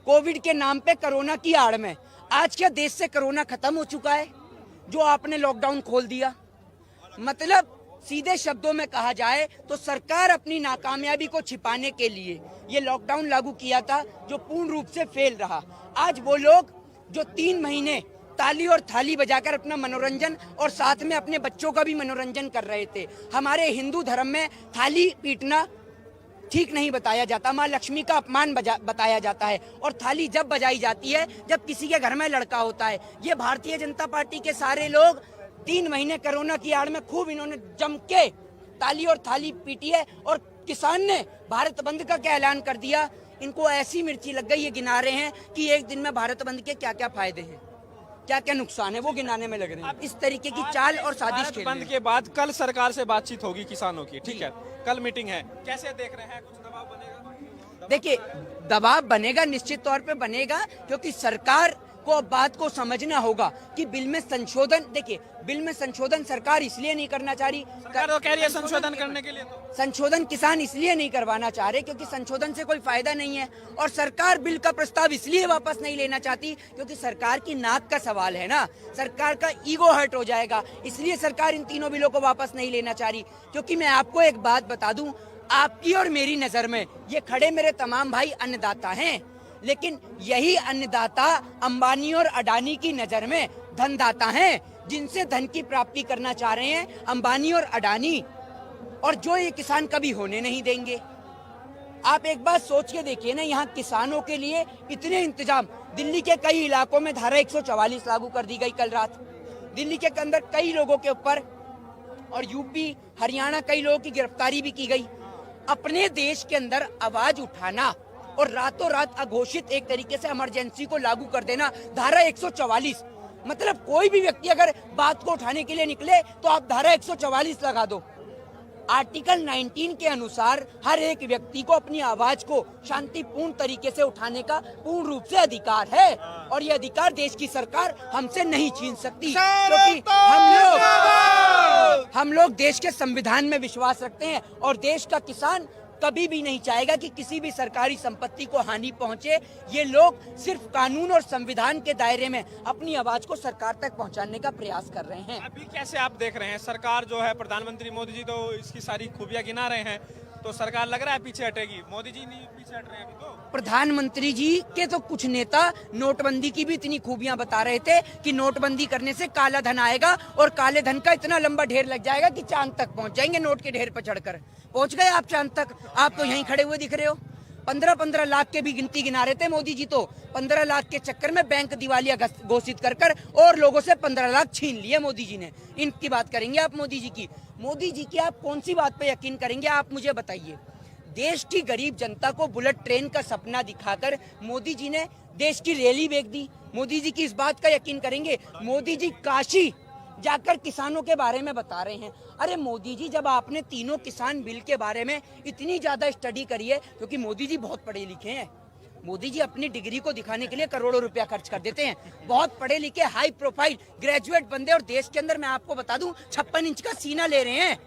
[SPEAKER 1] कोविड के नाम पे, कोरोना की आड़ में। आज क्या देश से कोरोना खत्म हो चुका है जो आपने लॉकडाउन खोल दिया? मतलब सीधे शब्दों में कहा जाए तो सरकार अपनी नाकामयाबी को छिपाने के लिए ये लॉकडाउन लागू किया था, जो पूर्ण रूप से फेल रहा। आज वो लोग जो 3 महीने ताली और थाली बजाकर अपना मनोरंजन और साथ में अपने बच्चों का भी मनोरंजन कर रहे थे। हमारे हिंदू धर्म में थाली पीटना ठीक नहीं बताया जाता, माँ लक्ष्मी का अपमान बताया जाता है, और थाली जब बजाई जाती है जब किसी के घर में लड़का होता है। ये भारतीय जनता पार्टी के सारे लोग 3 महीने कोरोना की आड़ में खूब इन्होंने जम के ताली और थाली पीटी है, और किसान ने भारत बंद का क्या ऐलान कर दिया। इनको ऐसी मिर्ची लग गई, ये गिना रहे हैं कि एक दिन में भारत बंद के क्या क्या फायदे हैं, क्या क्या नुकसान है, वो गिनाने में लग रहे हैं। इस तरीके की चाल और साजिश
[SPEAKER 2] भारत
[SPEAKER 1] खेल
[SPEAKER 2] बंद
[SPEAKER 1] रहे हैं।
[SPEAKER 2] के बाद कल सरकार से बातचीत होगी किसानों की, ठीक है, कल मीटिंग है, कैसे देख रहे हैं, कुछ दबाव बनेगा?
[SPEAKER 1] देखिए, दबाव बनेगा, निश्चित तौर पे बनेगा, क्योंकि सरकार को अब बात को समझना होगा कि बिल में संशोधन, देखिए बिल में संशोधन सरकार इसलिए नहीं करना चाह रही,
[SPEAKER 2] सरकार तो कह रही है संशोधन करने के लिए, तो
[SPEAKER 1] संशोधन किसान इसलिए नहीं करवाना चाह रहे क्योंकि संशोधन से कोई फायदा नहीं है, और सरकार बिल का प्रस्ताव इसलिए वापस नहीं लेना चाहती क्योंकि सरकार की नाक का सवाल है ना, सरकार का ईगो हर्ट हो जाएगा, इसलिए सरकार इन तीनों बिलों को वापस नहीं लेना चाह रही। क्योंकि मैं आपको एक बात बता दूं, आपकी और मेरी नजर में ये खड़े मेरे तमाम भाई अन्नदाता हैं, लेकिन यही अन्नदाता अंबानी और अडानी की नजर में धनदाता हैं, जिनसे धन की प्राप्ति करना चाह रहे हैं अंबानी और अडानी, और जो ये किसान कभी होने नहीं देंगे। आप एक बात सोच के देखिए ना, यहाँ किसानों के लिए इतने इंतजाम, दिल्ली के कई इलाकों में धारा 144 लागू कर दी गई कल रात, दिल्ली के अंदर कई लोगों के ऊपर, और यूपी हरियाणा कई लोगों की गिरफ्तारी भी की गई। अपने देश के अंदर आवाज उठाना और रातों रात अघोषित एक तरीके से इमरजेंसी को लागू कर देना, धारा 144, मतलब कोई भी व्यक्ति अगर बात को उठाने के लिए निकले तो आप धारा 144 लगा दो। आर्टिकल 19 के अनुसार हर एक व्यक्ति को अपनी आवाज को शांतिपूर्ण तरीके से उठाने का पूर्ण रूप से अधिकार है, और ये अधिकार देश की सरकार हमसे नहीं छीन सकती, क्योंकि हम लोग देश के संविधान में विश्वास रखते हैं, और देश का किसान कभी भी नहीं चाहेगा कि किसी भी सरकारी संपत्ति को हानि पहुंचे। ये लोग सिर्फ कानून और संविधान के दायरे में अपनी आवाज को सरकार तक पहुंचाने का प्रयास कर रहे हैं।
[SPEAKER 2] अभी कैसे आप देख रहे हैं, सरकार जो है, प्रधानमंत्री मोदी जी तो इसकी सारी खूबियां गिना रहे हैं, तो सरकार लग रहा है पीछे हटेगी, मोदी जी नहीं पीछे हट रहे हैं अभी तो।
[SPEAKER 1] प्रधानमंत्री जी के तो कुछ नेता नोटबंदी की भी इतनी खूबियां बता रहे थे कि नोटबंदी करने से काला धन आएगा और काले धन का इतना लंबा ढेर लग जाएगा कि चांद तक पहुंच जाएंगे नोट के ढेर पर चढ़कर। पहुंच गए आप चांद तक? आप तो यहीं खड़े हुए दिख रहे हो। 15-15 लाख के भी गिनती गिना रहे थे मोदी जी, तो 15 लाख के चक्कर में बैंक दिवालिया घोषित कर और लोगों से 15 लाख छीन लिए मोदी जी ने। इनकी बात करेंगे आप मोदी जी की? मोदी जी की आप कौन सी बात पे यकीन करेंगे, आप मुझे बताइए। देश की गरीब जनता को बुलेट ट्रेन का सपना दिखाकर मोदी जी ने देश की रैली बेच दी। मोदी जी की इस बात का यकीन करेंगे, मोदी जी काशी जाकर किसानों के बारे में बता रहे हैं। अरे मोदी जी, जब आपने तीनों किसान बिल के बारे में इतनी ज्यादा स्टडी करी है, क्योंकि मोदी जी बहुत पढ़े लिखे हैं, मोदी जी अपनी डिग्री को दिखाने के लिए करोड़ों रुपया खर्च कर देते हैं, बहुत पढ़े लिखे हाई प्रोफाइल ग्रेजुएट बंदे, और देश के अंदर मैं आपको बता दूं 56 इंच का सीना ले रहे हैं।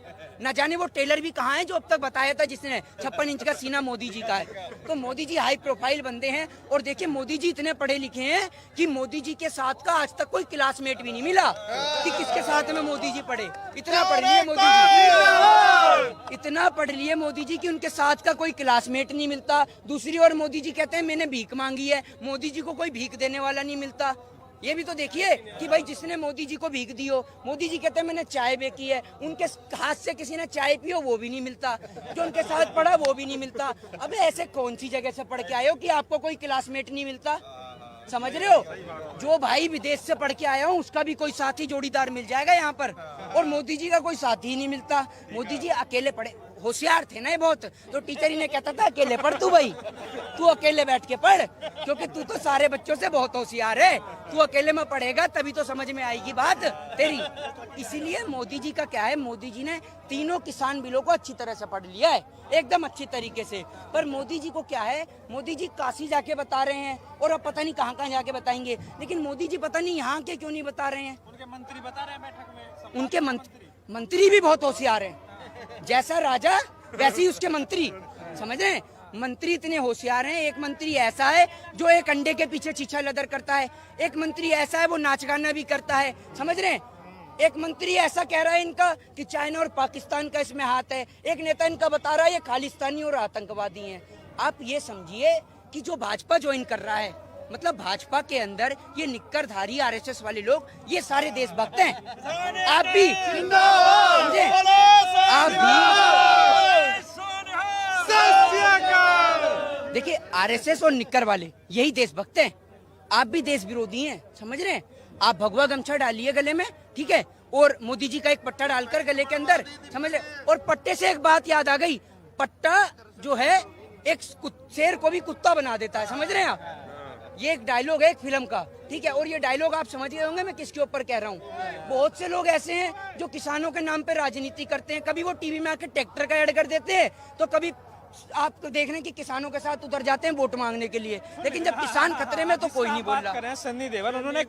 [SPEAKER 1] न जाने वो टेलर भी कहाँ है जो अब तक बताया था जिसने 56 इंच का सीना मोदी जी का है। तो मोदी जी हाई प्रोफाइल बंदे हैं, और देखिए मोदी जी इतने पढ़े लिखे हैं कि मोदी जी के साथ का आज तक कोई क्लासमेट भी नहीं मिला कि किसके साथ में मोदी जी पढ़े। इतना पढ़ लिए मोदी जी, इतना पढ़ लिए मोदी जी कि उनके साथ का कोई क्लासमेट नहीं मिलता। दूसरी ओर मोदी जी कहते हैं मैंने भीख मांगी है, मोदी जी को कोई भीख देने वाला नहीं मिलता। ये भी तो देखिए कि भाई जिसने मोदी जी को भीख दी हो, मोदी जी कहते हैं मैंने चाय बेची है, उनके हाथ से किसी ने चाय पी हो वो भी नहीं मिलता, जो उनके साथ पढ़ा वो भी नहीं मिलता। अबे ऐसे कौन सी जगह से पढ़ के आए हो कि आपको कोई क्लासमेट नहीं मिलता? समझ रहे हो? जो भाई विदेश से पढ़ के आया हूँ उसका भी कोई साथी जोड़ीदार मिल जाएगा यहाँ पर, और मोदी जी का कोई साथी ही नहीं मिलता। मोदी जी अकेले पढ़े, होशियार थे ना ये बहुत, तो टीचर ही ने कहता था अकेले पढ़ तू भाई, तू अकेले बैठ के पढ़, क्योंकि तू तो सारे बच्चों से बहुत होशियार है, तू अकेले में पढ़ेगा तभी तो समझ में आएगी बात तेरी। इसीलिए मोदी जी का क्या है, मोदी जी ने तीनों किसान बिलों को अच्छी तरह से पढ़ लिया है, एकदम अच्छी तरीके से। पर मोदी जी को क्या है, मोदी जी काशी जाके बता रहे हैं, और अब पता नहीं कहाँ कहाँ जाके बताएंगे, लेकिन मोदी जी पता नहीं यहाँ के क्यों नहीं बता रहे हैं।
[SPEAKER 2] उनके मंत्री बता रहे हैं बैठक में,
[SPEAKER 1] उनके मंत्री भी बहुत होशियार हैं, जैसा राजा वैसे ही उसके मंत्री, समझ रहे हैं? मंत्री इतने होशियार हैं। एक मंत्री ऐसा है जो एक अंडे के पीछे छीछा लदर करता है, एक मंत्री ऐसा है वो नाच गाना भी करता है, समझ रहे हैं? एक मंत्री ऐसा कह रहा है इनका कि चाइना और पाकिस्तान का इसमें हाथ है, एक नेता इनका बता रहा है ये खालिस्तानी और आतंकवादी हैं। आप ये समझिए कि जो भाजपा ज्वाइन कर रहा है, मतलब भाजपा के अंदर ये निक्करधारी आरएसएस वाले लोग, ये सारे देशभक्त हैं। आप भी समझे, आप भी देखिए आरएसएस और निक्कर वाले यही देशभक्त हैं, आप भी देश विरोधी हैं, समझ रहे हैं? आप भगवा गमछा डालिए गले में, ठीक है, और मोदी जी का एक पट्टा डालकर गले के अंदर, समझ रहे? और पट्टे से एक बात याद आ गई, पट्टा जो है एक शेर को भी कुत्ता बना देता है, समझ रहे हैं आप। ये एक डायलॉग है एक फिल्म का, ठीक है। और ये डायलॉग आप समझ गए होंगे मैं किसके ऊपर कह रहा हूँ। बहुत से लोग ऐसे हैं जो किसानों के नाम पे राजनीति करते हैं। कभी वो टीवी में आके ट्रैक्टर का ऐड कर देते हैं, तो कभी आप देख रहे हैं कि किसानों के साथ उतर जाते हैं वोट मांगने के लिए। लेकिन जब किसान खतरे में तो कोई नहीं बोल रहा।
[SPEAKER 2] कर रहे हैं सन्नी देओल, उन्होंने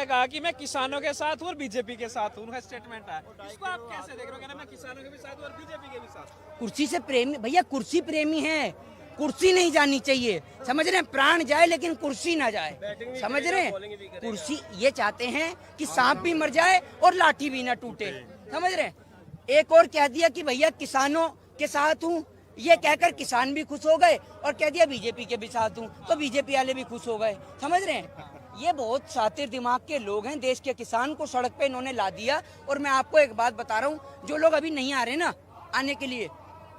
[SPEAKER 2] कहा कि मैं किसानों के साथ हूँ और बीजेपी के साथ हूँ, उनका स्टेटमेंट है। इसको आप कैसे देख रहे हो? कहना मैं किसानों के भी साथ हूँ और बीजेपी के भी साथ।
[SPEAKER 1] कुर्सी से प्रेमी भैया, कुर्सी प्रेमी है, कुर्सी नहीं जानी चाहिए, समझ रहे हैं। प्राण जाए लेकिन कुर्सी ना जाए, समझ रहे हैं। कुर्सी ये चाहते हैं कि सांप भी मर जाए और लाठी भी ना टूटे, समझ रहे हैं। एक और कह दिया कि भैया किसानों के साथ हूँ, ये कहकर किसान भी खुश हो गए, और कह दिया बीजेपी के भी साथ हूँ तो बीजेपी वाले भी खुश हो गए, समझ रहे हैं। ये बहुत शातिर दिमाग के लोग हैं। देश के किसान को सड़क पे इन्होंने ला दिया। और मैं आपको एक बात बता रहा हूँ, जो लोग अभी नहीं आ रहे ना, आने के लिए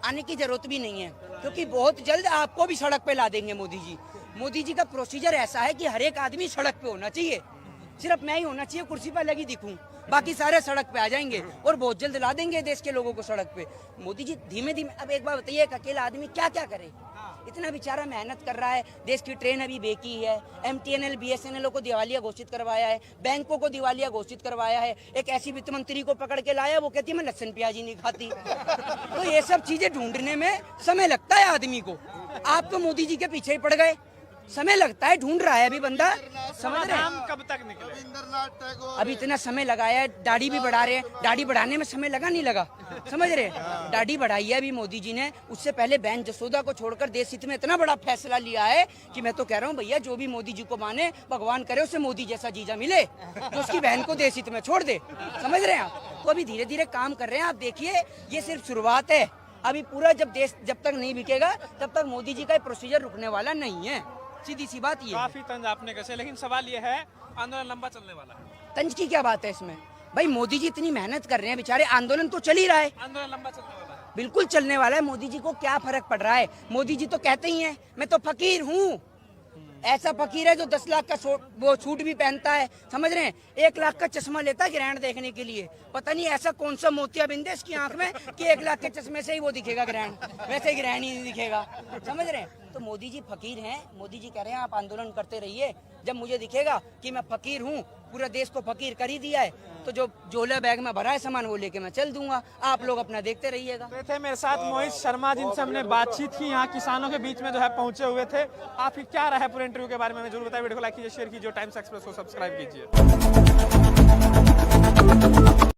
[SPEAKER 1] आने की जरूरत भी नहीं है, क्योंकि बहुत जल्द आपको भी सड़क पे ला देंगे मोदी जी। मोदी जी का प्रोसीजर ऐसा है कि हर एक आदमी सड़क पे होना चाहिए, सिर्फ मैं ही होना चाहिए कुर्सी पर लगी दिखूं, बाकी सारे सड़क पे आ जाएंगे और बहुत जल्द ला देंगे देश के लोगों को सड़क पे। मोदी जी धीमे धीमे। अब एक बात बताइए, एक अकेला आदमी क्या क्या करे? इतना बेचारा मेहनत कर रहा है, देश की ट्रेन अभी बेकी है, MTNL BSNL को दिवालिया घोषित करवाया है, बैंकों को दिवालिया घोषित करवाया है, एक ऐसी वित्त मंत्री को पकड़ के लाया, वो कहती है मैं लहसुन प्याज ही नहीं खाती। तो ये सब चीजें ढूंढने में समय लगता है आदमी को। आप तो मोदी जी के पीछे ही पड़ गए, समय लगता है, ढूंढ रहा है अभी बंदा, समझ रहे हैं।
[SPEAKER 2] कब तक निकले?
[SPEAKER 1] अभी इतना समय लगाया है, दाढ़ी भी बढ़ा रहे हैं, दाढ़ी बढ़ाने में समय लगा नहीं लगा, समझ रहे हैं। दाढ़ी बढ़ाई है अभी मोदी जी ने, उससे पहले बहन जसोदा को छोड़कर देश हित में इतना बड़ा फैसला लिया है कि मैं तो कह रहा हूँ भैया, जो भी मोदी जी को माने, भगवान करे उसे मोदी जैसा जीजा मिले जो उसकी बहन को देश हित में छोड़ दे, समझ रहे हैं आप। तो अभी धीरे धीरे काम कर रहे हैं। आप देखिए, ये सिर्फ शुरुआत है। अभी पूरा जब देश जब तक नहीं बिकेगा तब तक मोदी जी का प्रोसीजर रुकने वाला नहीं है, सीधी सी बात ये।
[SPEAKER 2] काफी तंज आपने कैसे, लेकिन सवाल ये है आंदोलन लंबा चलने वाला है।
[SPEAKER 1] तंज की क्या बात है इसमें? भाई मोदी जी इतनी मेहनत कर रहे हैं बेचारे, आंदोलन तो चल ही रहा है,
[SPEAKER 2] आंदोलन लंबा चलने वाला है,
[SPEAKER 1] बिल्कुल चलने वाला है। मोदी जी को क्या फर्क पड़ रहा है? मोदी जी तो कहते ही हैं मैं तो फकीर हूँ। ऐसा फकीर है जो 10 लाख का वो सूट भी पहनता है, समझ रहे हैं। 1 लाख का चश्मा लेता है ग्रहण देखने के लिए। पता नहीं ऐसा कौन सा मोतियाबिंद है इसकी आंख में कि 1 लाख के चश्मे से ही वो दिखेगा ग्रहण, वैसे ही ग्रहण ही नहीं दिखेगा, समझ रहे हैं। तो मोदी जी फकीर हैं। मोदी जी कह रहे हैं आप आंदोलन करते रहिए, जब मुझे दिखेगा कि मैं फकीर हूँ, पूरा देश को फकीर कर ही दिया है, तो जो झोला बैग में भरा है सामान वो लेके मैं चल दूंगा, आप लोग अपना देखते रहिएगा।
[SPEAKER 2] तो थे मेरे साथ मोहित शर्मा, जिनसे हमने बातचीत की, यहाँ किसानों के बीच में जो है पहुंचे हुए थे। आपकी क्या राय है पूरे इंटरव्यू के बारे में जरूर बताइए। वीडियो को लाइक कीजिए, शेयर कीजिए, टाइम्स एक्सप्रेस को सब्सक्राइब कीजिए।